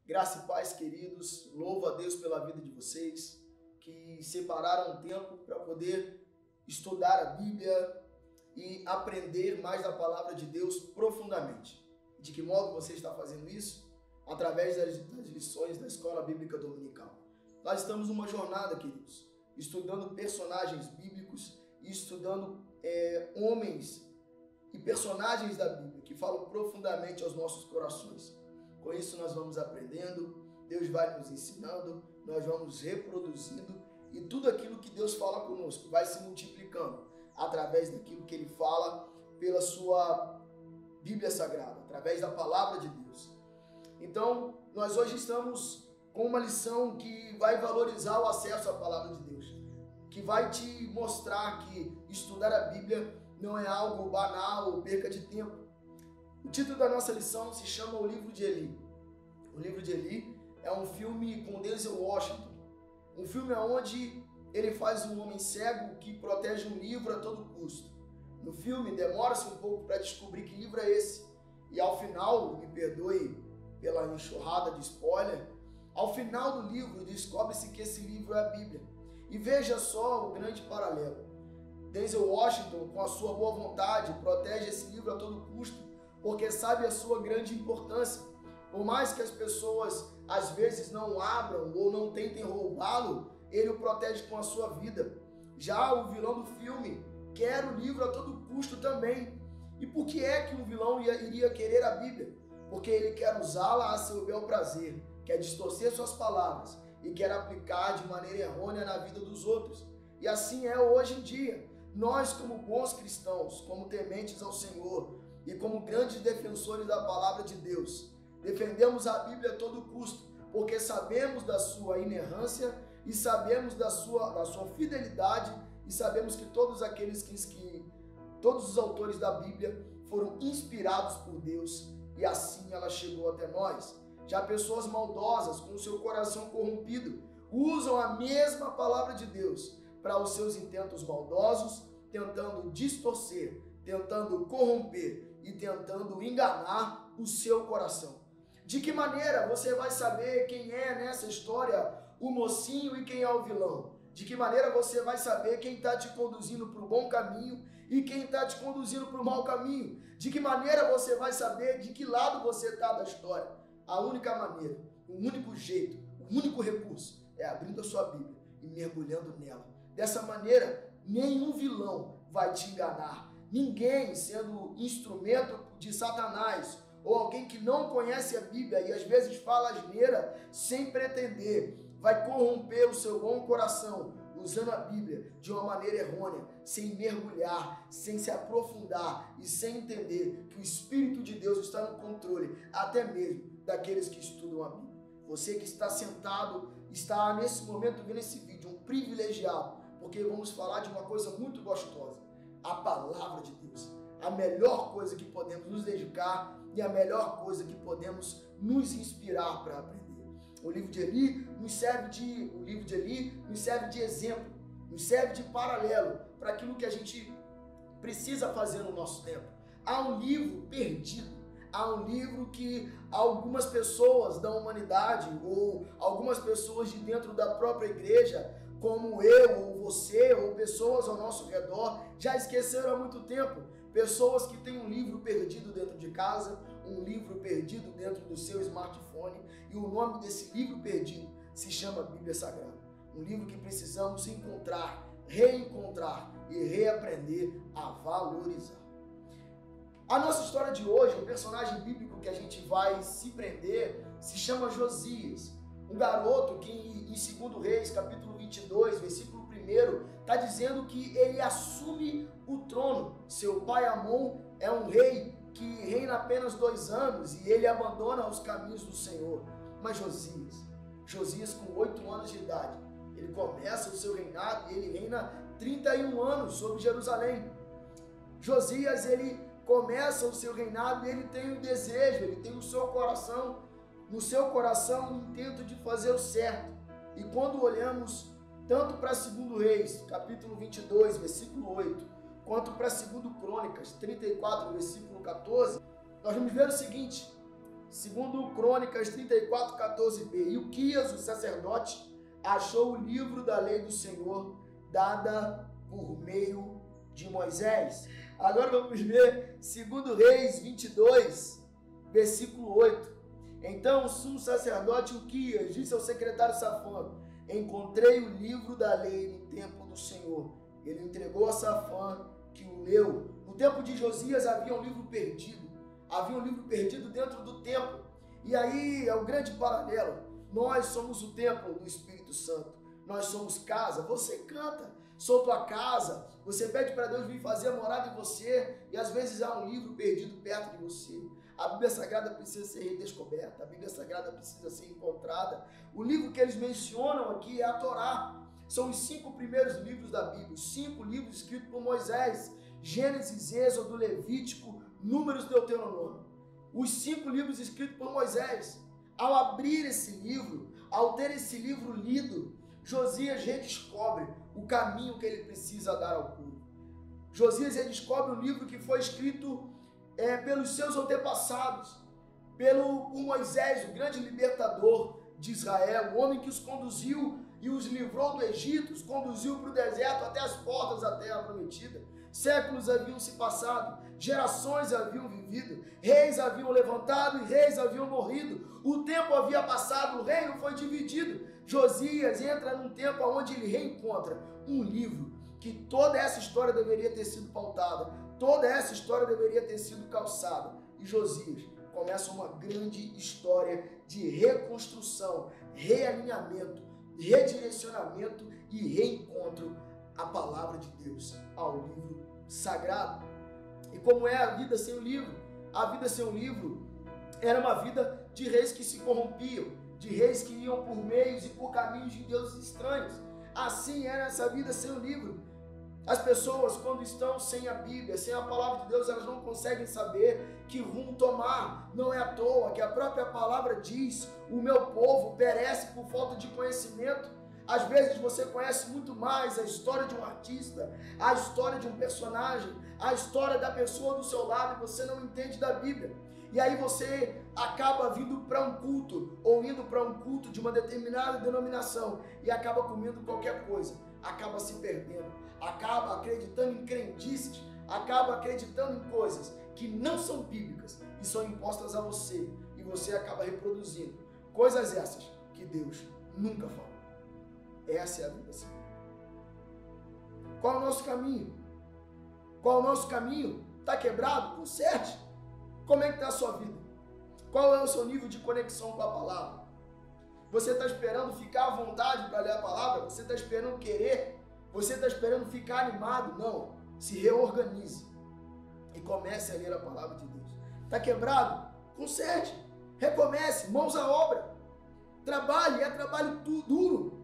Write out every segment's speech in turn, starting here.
Graça e paz, queridos. Louvo a Deus pela vida de vocês que separaram um tempo para poder estudar a Bíblia e aprender mais da palavra de Deus profundamente. De que modo você está fazendo isso? Através das lições da Escola Bíblica Dominical. Nós estamos numa jornada, queridos, estudando personagens bíblicos e estudando homens e personagens da Bíblia que falam profundamente aos nossos corações. Com isso nós vamos aprendendo, Deus vai nos ensinando, nós vamos reproduzindo e tudo aquilo que Deus fala conosco vai se multiplicando através daquilo que Ele fala pela sua Bíblia Sagrada, através da Palavra de Deus. Então, nós hoje estamos com uma lição que vai valorizar o acesso à Palavra de Deus, que vai te mostrar que estudar a Bíblia não é algo banal ou perca de tempo. O título da nossa lição se chama O Livro de Eli. O Livro de Eli é um filme com Denzel Washington, um filme onde ele faz um homem cego que protege um livro a todo custo. No filme demora-se um pouco para descobrir que livro é esse, e ao final, me perdoe pela enxurrada de spoiler, ao final do livro descobre-se que esse livro é a Bíblia. E veja só o grande paralelo. Denzel Washington, com a sua boa vontade, protege esse livro a todo custo, porque sabe a sua grande importância. Por mais que as pessoas às vezes não abram ou não tentem roubá-lo, ele o protege com a sua vida. Já o vilão do filme quer o livro a todo custo também. E por que é que um vilão iria querer a Bíblia? Porque ele quer usá-la a seu bel prazer, quer distorcer suas palavras e quer aplicar de maneira errônea na vida dos outros. E assim é hoje em dia. Nós, como bons cristãos, como tementes ao Senhor e como grandes defensores da palavra de Deus, defendemos a Bíblia a todo custo, porque sabemos da sua inerrância e sabemos da sua fidelidade e sabemos que todos os autores da Bíblia foram inspirados por Deus e assim ela chegou até nós. Já pessoas maldosas, com o seu coração corrompido, usam a mesma palavra de Deus para os seus intentos maldosos, tentando distorcer, tentando corromper e tentando enganar o seu coração. De que maneira você vai saber quem é nessa história o mocinho e quem é o vilão? De que maneira você vai saber quem está te conduzindo para o bom caminho e quem está te conduzindo para o mau caminho? De que maneira você vai saber de que lado você está da história? A única maneira, o único jeito, o único recurso é abrindo a sua Bíblia e mergulhando nela. Dessa maneira, nenhum vilão vai te enganar. Ninguém, sendo instrumento de Satanás ou alguém que não conhece a Bíblia e às vezes fala asneira sem pretender, vai corromper o seu bom coração usando a Bíblia de uma maneira errônea, sem mergulhar, sem se aprofundar e sem entender que o Espírito de Deus está no controle, até mesmo daqueles que estudam a Bíblia. Você que está sentado, está nesse momento vendo esse vídeo, um privilegiado, porque vamos falar de uma coisa muito gostosa, a palavra de Deus. A melhor coisa que podemos nos dedicar e a melhor coisa que podemos nos inspirar para aprender. O livro de Eli nos serve de exemplo, nos serve de paralelo para aquilo que a gente precisa fazer no nosso tempo. Há um livro perdido, há um livro que algumas pessoas da humanidade ou algumas pessoas de dentro da própria igreja, como eu ou você ou pessoas ao nosso redor, já esqueceram há muito tempo. Pessoas que têm um livro perdido dentro de casa, um livro perdido dentro do seu smartphone, e o nome desse livro perdido se chama Bíblia Sagrada. Um livro que precisamos encontrar, reencontrar e reaprender a valorizar. A nossa história de hoje, o personagem bíblico que a gente vai se prender, se chama Josias. Um garoto que em 2 Reis, capítulo 22, versículo 1, está dizendo que ele assume o trono. Seu pai Amon é um rei que reina apenas 2 anos e ele abandona os caminhos do Senhor. Mas Josias com 8 anos de idade, ele começa o seu reinado e ele reina 31 anos sobre Jerusalém. Josias, ele começa o seu reinado e ele tem o desejo, ele tem no seu coração o intento de fazer o certo. E quando olhamos tanto para 2 Reis, capítulo 22, versículo 8, quanto para 2 Crônicas, 34, versículo 14, nós vamos ver o seguinte: segundo Crônicas 34:14b. E Uquias, o sacerdote, achou o livro da lei do Senhor, dada por meio de Moisés. Agora vamos ver 2 Reis 22, versículo 8. Então o sumo sacerdote Uquias disse ao secretário Safã: encontrei o livro da lei no templo do Senhor. Ele entregou a Safã, que o leu. No tempo de Josias havia um livro perdido. Havia um livro perdido dentro do templo. E aí é o grande paralelo. Nós somos o templo do Espírito Santo. Nós somos casa. Você canta, sou tua casa. Você pede para Deus vir fazer a morada em você. E às vezes há um livro perdido perto de você. A Bíblia Sagrada precisa ser redescoberta. A Bíblia Sagrada precisa ser encontrada. O livro que eles mencionam aqui é a Torá. São os 5 primeiros livros da Bíblia. Os 5 livros escritos por Moisés. Gênesis, Êxodo, Levítico, Números, Deuteronômio. Os 5 livros escritos por Moisés. Ao abrir esse livro, ao ter esse livro lido, Josias redescobre o caminho que ele precisa dar ao povo. Josias redescobre um livro que foi escrito pelos seus antepassados, por Moisés, o grande libertador de Israel, o homem que os conduziu e os livrou do Egito, os conduziu para o deserto até as portas da terra prometida. Séculos haviam se passado, gerações haviam vivido, reis haviam levantado e reis haviam morrido. O tempo havia passado, o reino foi dividido. Josias entra num tempo onde ele reencontra um livro que toda essa história deveria ter sido pautada, toda essa história deveria ter sido calçada. E Josias começa uma grande história de reconstrução, realinhamento, redirecionamento e reencontro à palavra de Deus, ao livro sagrado. E como é a vida sem o livro? A vida sem o livro era uma vida de reis que se corrompiam, de reis que iam por meios e por caminhos de deuses estranhos. Assim era essa vida sem o livro. As pessoas, quando estão sem a Bíblia, sem a palavra de Deus, elas não conseguem saber que rumo tomar. Não é à toa que a própria palavra diz: o meu povo perece por falta de conhecimento. Às vezes você conhece muito mais a história de um artista, a história de um personagem, a história da pessoa do seu lado, e você não entende da Bíblia. E aí você acaba vindo para um culto, ou indo para um culto de uma determinada denominação, e acaba comendo qualquer coisa, acaba se perdendo, acaba acreditando em crendices, acaba acreditando em coisas que não são bíblicas e são impostas a você, e você acaba reproduzindo coisas essas que Deus nunca falou. Essa é a vida assim. Qual é o nosso caminho? Qual é o nosso caminho? Está quebrado? Conserte. Como é que está a sua vida? Qual é o seu nível de conexão com a palavra? Você está esperando ficar à vontade para ler a palavra? Você está esperando querer? Você está esperando ficar animado? Não. Se reorganize e comece a ler a palavra de Deus. Está quebrado? Conserte. Recomece. Mãos à obra. Trabalhe. É trabalho duro.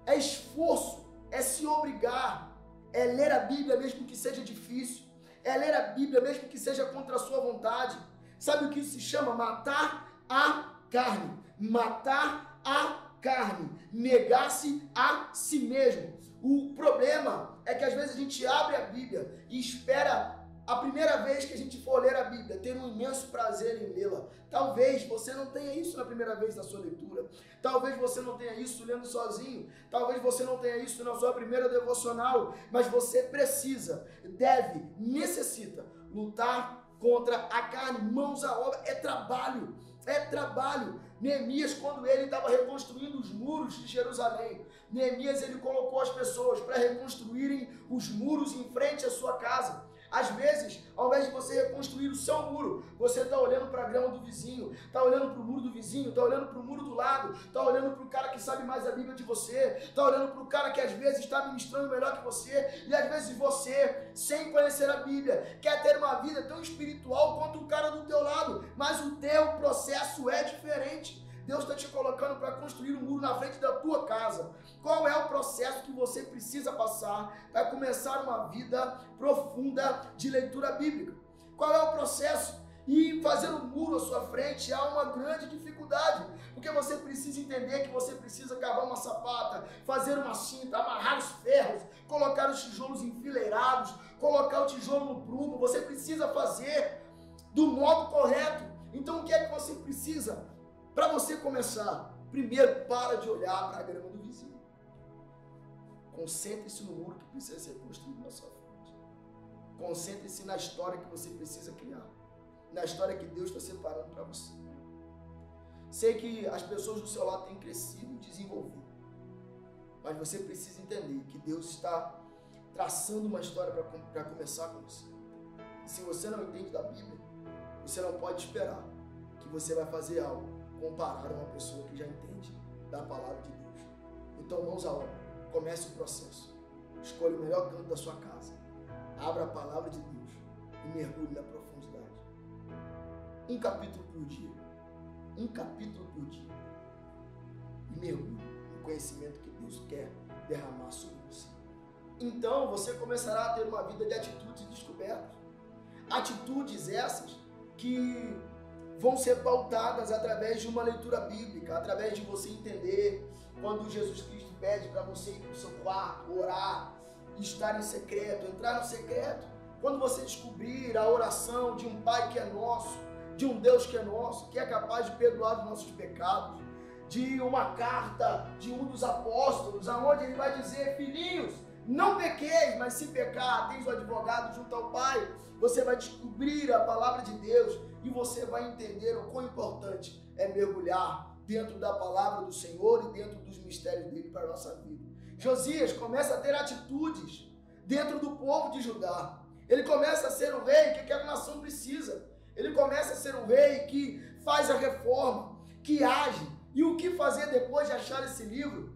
É esforço, é se obrigar, é ler a Bíblia mesmo que seja difícil, é ler a Bíblia mesmo que seja contra a sua vontade. Sabe o que isso se chama? Matar a carne. Matar a carne. Negar-se a si mesmo. O problema é que às vezes a gente abre a Bíblia e espera a primeira vez que a gente for ler a Bíblia, ter um imenso prazer em lê-la. Talvez você não tenha isso na primeira vez da sua leitura. Talvez você não tenha isso lendo sozinho. Talvez você não tenha isso na sua primeira devocional. Mas você precisa, deve, necessita lutar contra a carne. Mãos à obra. É trabalho. É trabalho. Neemias, quando ele estava reconstruindo os muros de Jerusalém, Neemias, ele colocou as pessoas para reconstruírem os muros em frente à sua casa. Às vezes, ao invés de você reconstruir o seu muro, você está olhando para a grama do vizinho, está olhando para o muro do vizinho, está olhando para o muro do lado, está olhando para o cara que sabe mais a Bíblia de você, está olhando para o cara que às vezes está ministrando melhor que você, e às vezes você, sem conhecer a Bíblia, quer ter uma vida tão espiritual quanto o cara do teu lado, mas o teu processo é diferente. Deus está te colocando para construir um muro na frente da tua casa. Qual é o processo que você precisa passar para começar uma vida profunda de leitura bíblica? Qual é o processo? E fazer um muro à sua frente há uma grande dificuldade, porque você precisa entender que você precisa cavar uma sapata, fazer uma cinta, amarrar os ferros, colocar os tijolos enfileirados, colocar o tijolo no prumo. Você precisa fazer do modo correto. Então, o que é que você precisa para você começar? Primeiro, para de olhar para a grama do vizinho. Concentre-se no muro que precisa ser construído na sua frente. Concentre-se na história que você precisa criar. Na história que Deus está separando para você. Sei que as pessoas do seu lado têm crescido e desenvolvido. Mas você precisa entender que Deus está traçando uma história para começar com você. E se você não entende da Bíblia, você não pode esperar que você vai fazer algo comparado a uma pessoa que já entende da palavra de Deus. Então, mãos à obra. Comece o processo. Escolha o melhor canto da sua casa. Abra a palavra de Deus e mergulhe na profundidade. Um capítulo por dia. Um capítulo por dia. E mergulhe no conhecimento que Deus quer derramar sobre você. Então, você começará a ter uma vida de atitudes descobertas. Atitudes essas que vão ser pautadas através de uma leitura bíblica, através de você entender quando Jesus Cristo pede para você ir para o seu quarto, orar, estar em secreto, entrar no secreto. Quando você descobrir a oração de um Pai que é nosso, de um Deus que é nosso, que é capaz de perdoar os nossos pecados, de uma carta de um dos apóstolos, aonde ele vai dizer: filhinhos, não pequeis, mas se pecar, tens o advogado junto ao Pai. Você vai descobrir a palavra de Deus e você vai entender o quão importante é mergulhar dentro da palavra do Senhor e dentro dos mistérios dele para a nossa vida. Josias começa a ter atitudes dentro do povo de Judá. Ele começa a ser o rei que aquela nação precisa. Ele começa a ser um rei que faz a reforma, que age. E o que fazer depois de achar esse livro?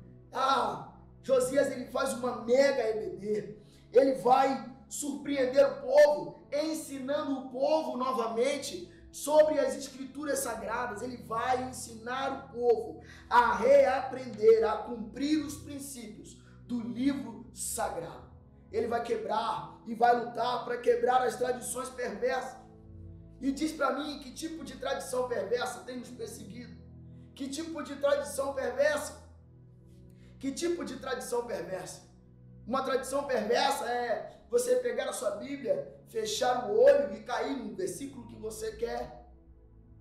Josias, ele faz uma mega EBD. Ele vai surpreender o povo, ensinando o povo novamente sobre as escrituras sagradas. Ele vai ensinar o povo a reaprender, a cumprir os princípios do livro sagrado. Ele vai quebrar e vai lutar para quebrar as tradições perversas. E diz para mim que tipo de tradição perversa tem nos perseguido. Que tipo de tradição perversa? Que tipo de tradição perversa? Uma tradição perversa é você pegar a sua Bíblia, fechar o olho e cair no versículo que você quer.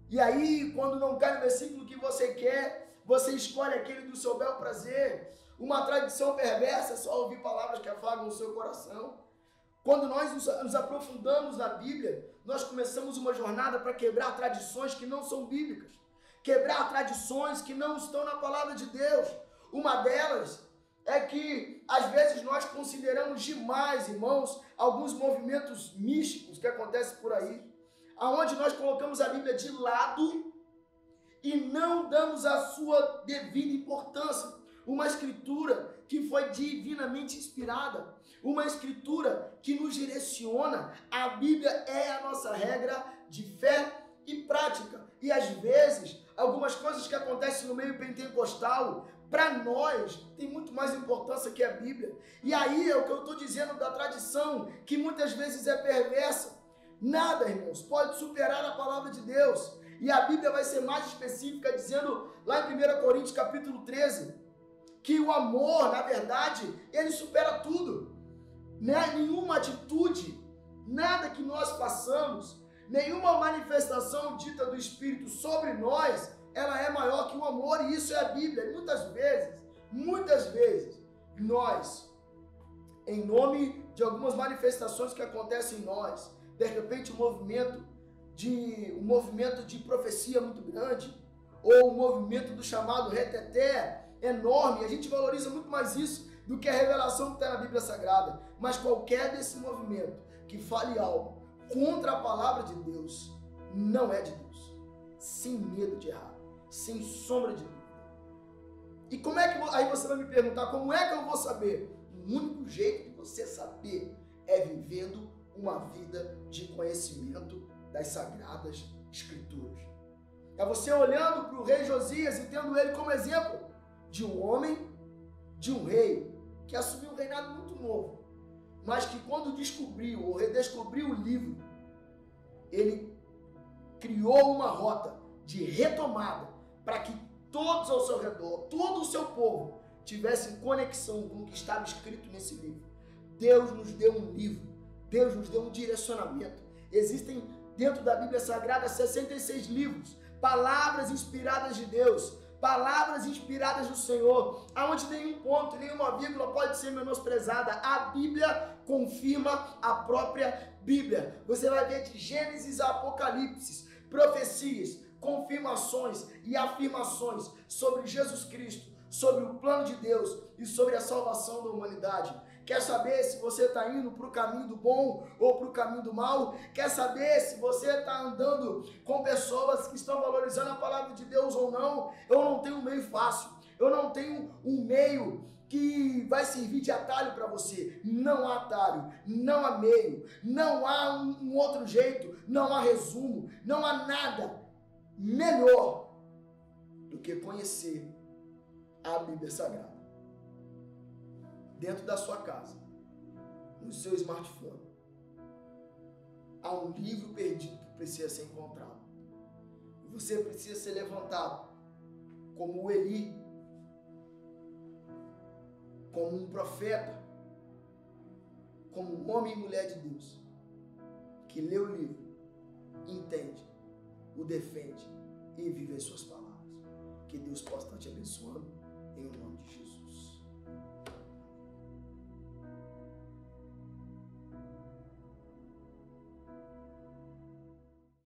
E aí, quando não cai no versículo que você quer, você escolhe aquele do seu bel prazer. Uma tradição perversa é só ouvir palavras que afagam o seu coração. Quando nós nos aprofundamos na Bíblia, nós começamos uma jornada para quebrar tradições que não são bíblicas. Quebrar tradições que não estão na palavra de Deus. Uma delas é que, às vezes, nós consideramos demais, irmãos, alguns movimentos místicos que acontecem por aí, aonde nós colocamos a Bíblia de lado e não damos a sua devida importância. Uma escritura que foi divinamente inspirada, uma escritura que nos direciona. A Bíblia é a nossa regra de fé e prática. E, às vezes, algumas coisas que acontecem no meio pentecostal, para nós, tem muito mais importância que a Bíblia. E aí é o que eu estou dizendo da tradição, que muitas vezes é perversa. Nada, irmãos, pode superar a palavra de Deus. E a Bíblia vai ser mais específica, dizendo lá em 1 Coríntios capítulo 13, que o amor, na verdade, ele supera tudo. Nenhuma atitude, nada que nós façamos, nenhuma manifestação dita do Espírito sobre nós, ela é maior que o amor, e isso é a Bíblia. E muitas vezes, nós, em nome de algumas manifestações que acontecem em nós, de repente um movimento de profecia muito grande, ou um movimento do chamado reteté enorme, a gente valoriza muito mais isso do que a revelação que está na Bíblia Sagrada. Mas qualquer desse movimento que fale algo contra a palavra de Deus, não é de Deus, sem medo de errar, sem sombra de dúvida. E como é que... Aí você vai me perguntar, como é que eu vou saber? O único jeito de você saber é vivendo uma vida de conhecimento das Sagradas Escrituras. É você olhando para o rei Josias e tendo ele como exemplo de um homem, de um rei, que assumiu um reinado muito novo, mas que quando descobriu ou redescobriu o livro, ele criou uma rota de retomada para que todos ao seu redor, todo o seu povo, tivessem conexão com o que estava escrito nesse livro. Deus nos deu um livro, Deus nos deu um direcionamento. Existem dentro da Bíblia Sagrada 66 livros, palavras inspiradas de Deus, palavras inspiradas do Senhor, aonde nenhum ponto, nenhuma vírgula pode ser menosprezada. A Bíblia confirma a própria Bíblia. Você vai ver de Gênesis a Apocalipse, profecias, confirmações e afirmações sobre Jesus Cristo, sobre o plano de Deus e sobre a salvação da humanidade. Quer saber se você está indo para o caminho do bom ou para o caminho do mal? Quer saber se você está andando com pessoas que estão valorizando a palavra de Deus ou não? Eu não tenho um meio fácil. Eu não tenho um meio que vai servir de atalho para você. Não há atalho, não há meio, não há um outro jeito, não há resumo, não há nada melhor do que conhecer a Bíblia Sagrada. Dentro da sua casa, no seu smartphone, há um livro perdido que precisa ser encontrado. Você precisa ser levantado como o Eli, como um profeta, como um homem e mulher de Deus, que lê o livro, entende, o defende e vive as suas palavras. Que Deus possa estar te abençoando em nome de Jesus.